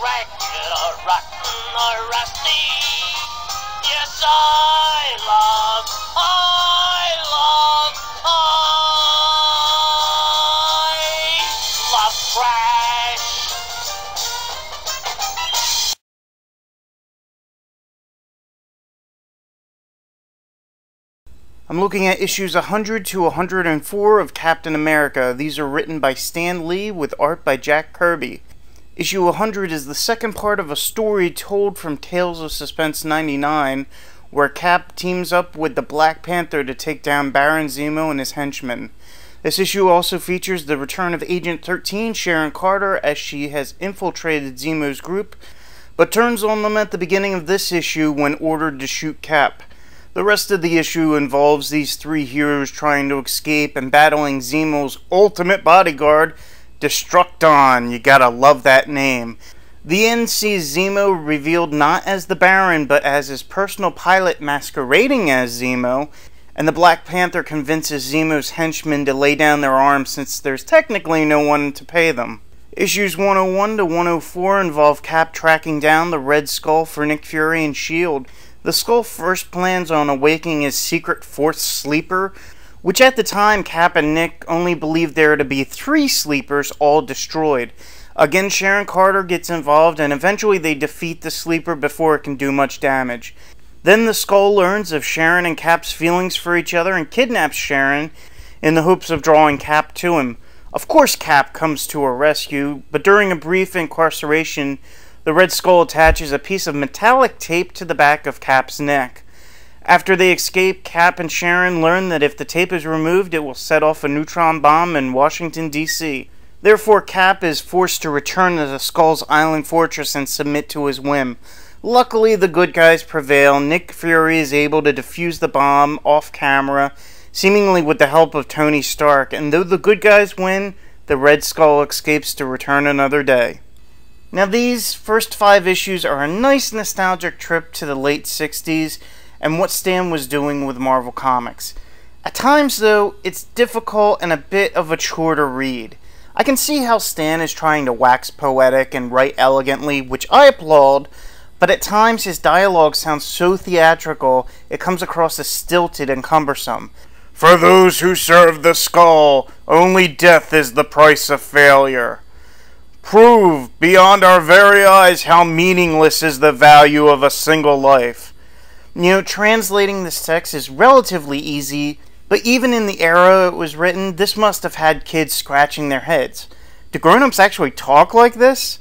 regular, rotten, or rusty. Yes, I love trash. I'm looking at issues 100 to 104 of Captain America. These are written by Stan Lee with art by Jack Kirby. Issue 100 is the second part of a story told from Tales of Suspense 99, where Cap teams up with the Black Panther to take down Baron Zemo and his henchmen. This issue also features the return of Agent 13, Sharon Carter, as she has infiltrated Zemo's group, but turns on them at the beginning of this issue when ordered to shoot Cap. The rest of the issue involves these three heroes trying to escape and battling Zemo's ultimate bodyguard, Destructon. You gotta love that name. The end sees Zemo revealed not as the Baron, but as his personal pilot masquerading as Zemo, and the Black Panther convinces Zemo's henchmen to lay down their arms since there's technically no one to pay them. Issues 101 to 104 involve Cap tracking down the Red Skull for Nick Fury and S.H.I.E.L.D. The Skull first plans on awakening his secret fourth sleeper, which at the time Cap and Nick only believed there to be 3 sleepers, all destroyed. Again, Sharon Carter gets involved and eventually they defeat the sleeper before it can do much damage. Then the Skull learns of Sharon and Cap's feelings for each other and kidnaps Sharon in the hopes of drawing Cap to him. Of course Cap comes to her rescue, but during a brief incarceration, the Red Skull attaches a piece of metallic tape to the back of Cap's neck. After they escape, Cap and Sharon learn that if the tape is removed, it will set off a neutron bomb in Washington, D.C. Therefore, Cap is forced to return to the Skull's island fortress and submit to his whim. Luckily, the good guys prevail. Nick Fury is able to defuse the bomb off camera, seemingly with the help of Tony Stark, and though the good guys win, the Red Skull escapes to return another day. Now these first 5 issues are a nice nostalgic trip to the late 60s and what Stan was doing with Marvel Comics. At times though, it's difficult and a bit of a chore to read. I can see how Stan is trying to wax poetic and write elegantly, which I applaud, but at times his dialogue sounds so theatrical it comes across as stilted and cumbersome. For those who serve the Skull, only death is the price of failure. Prove beyond our very eyes how meaningless is the value of a single life. You know, translating this text is relatively easy, but even in the era it was written, this must have had kids scratching their heads. Do grown-ups actually talk like this?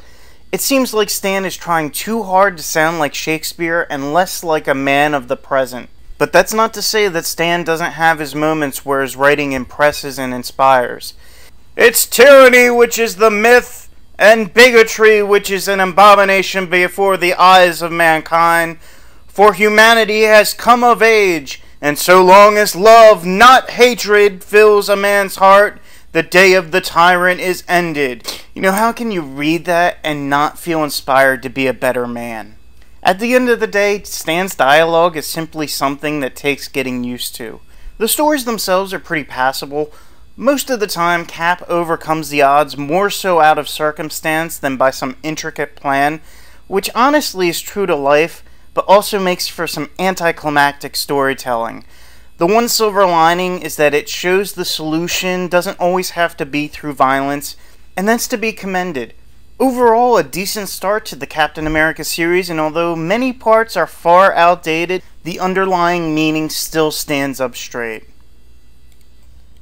It seems like Stan is trying too hard to sound like Shakespeare and less like a man of the present. But that's not to say that Stan doesn't have his moments where his writing impresses and inspires. It's tyranny which is the myth, and bigotry which is an abomination before the eyes of mankind. For humanity has come of age, and so long as love, not hatred, fills a man's heart, the day of the tyrant is ended. You know, how can you read that and not feel inspired to be a better man? At the end of the day, Stan's dialogue is simply something that takes getting used to. The stories themselves are pretty passable. Most of the time, Cap overcomes the odds more so out of circumstance than by some intricate plan, which honestly is true to life, but also makes for some anticlimactic storytelling. The one silver lining is that it shows the solution doesn't always have to be through violence, and that's to be commended. Overall, a decent start to the Captain America series, and although many parts are far outdated, the underlying meaning still stands up straight.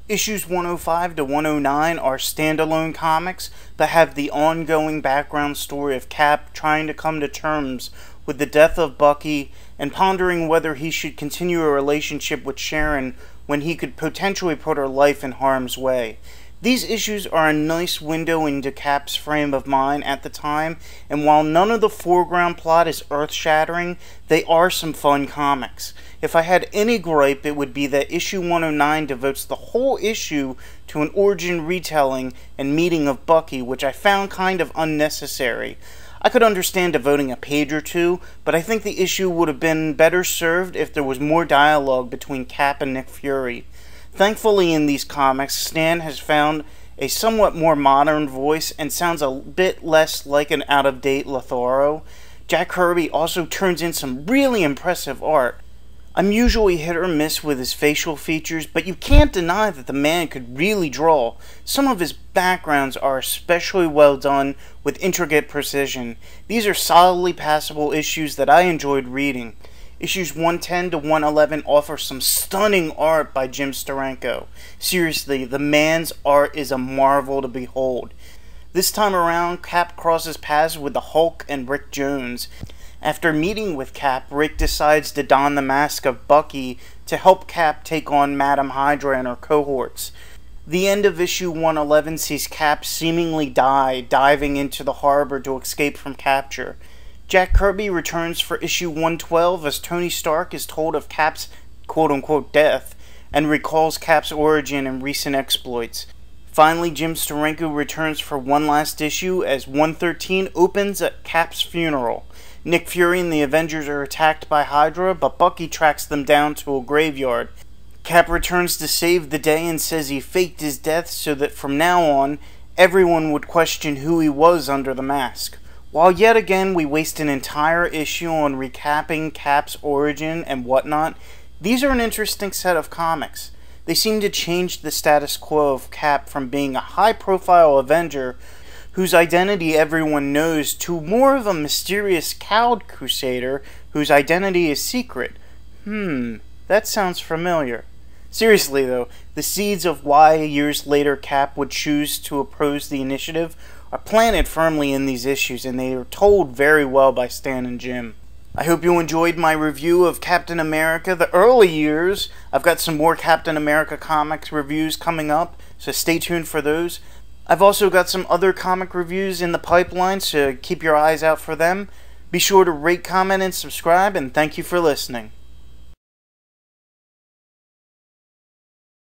Issues 105 to 109 are standalone comics that have the ongoing background story of Cap trying to come to terms with the death of Bucky and pondering whether he should continue a relationship with Sharon when he could potentially put her life in harm's way. These issues are a nice window into Cap's frame of mind at the time, and while none of the foreground plot is earth-shattering, they are some fun comics. If I had any gripe, it would be that issue 109 devotes the whole issue to an origin retelling and meeting of Bucky, which I found kind of unnecessary. I could understand devoting a page or two, but I think the issue would have been better served if there was more dialogue between Cap and Nick Fury. Thankfully in these comics, Stan has found a somewhat more modern voice and sounds a bit less like an out-of-date Lotharo. Jack Kirby also turns in some really impressive art. I'm usually hit or miss with his facial features, but you can't deny that the man could really draw. Some of his backgrounds are especially well done with intricate precision. These are solidly passable issues that I enjoyed reading. Issues 110 to 111 offer some stunning art by Jim Steranko. Seriously, the man's art is a marvel to behold. This time around, Cap crosses paths with the Hulk and Rick Jones. After meeting with Cap, Rick decides to don the mask of Bucky to help Cap take on Madam Hydra and her cohorts. The end of issue 111 sees Cap seemingly die, diving into the harbor to escape from capture. Jack Kirby returns for issue 112 as Tony Stark is told of Cap's quote-unquote death and recalls Cap's origin and recent exploits. Finally, Jim Steranko returns for one last issue as 113 opens at Cap's funeral. Nick Fury and the Avengers are attacked by Hydra, but Bucky tracks them down to a graveyard. Cap returns to save the day and says he faked his death so that from now on, everyone would question who he was under the mask. While yet again we waste an entire issue on recapping Cap's origin and whatnot, these are an interesting set of comics. They seem to change the status quo of Cap from being a high-profile Avenger whose identity everyone knows to more of a mysterious cowed crusader whose identity is secret. That sounds familiar. Seriously though, the seeds of why years later Cap would choose to oppose the Initiative are planted firmly in these issues, and they are told very well by Stan and Jim. I hope you enjoyed my review of Captain America, the early years. I've got some more Captain America comics reviews coming up, so stay tuned for those. I've also got some other comic reviews in the pipeline, so keep your eyes out for them. Be sure to rate, comment, and subscribe, and thank you for listening.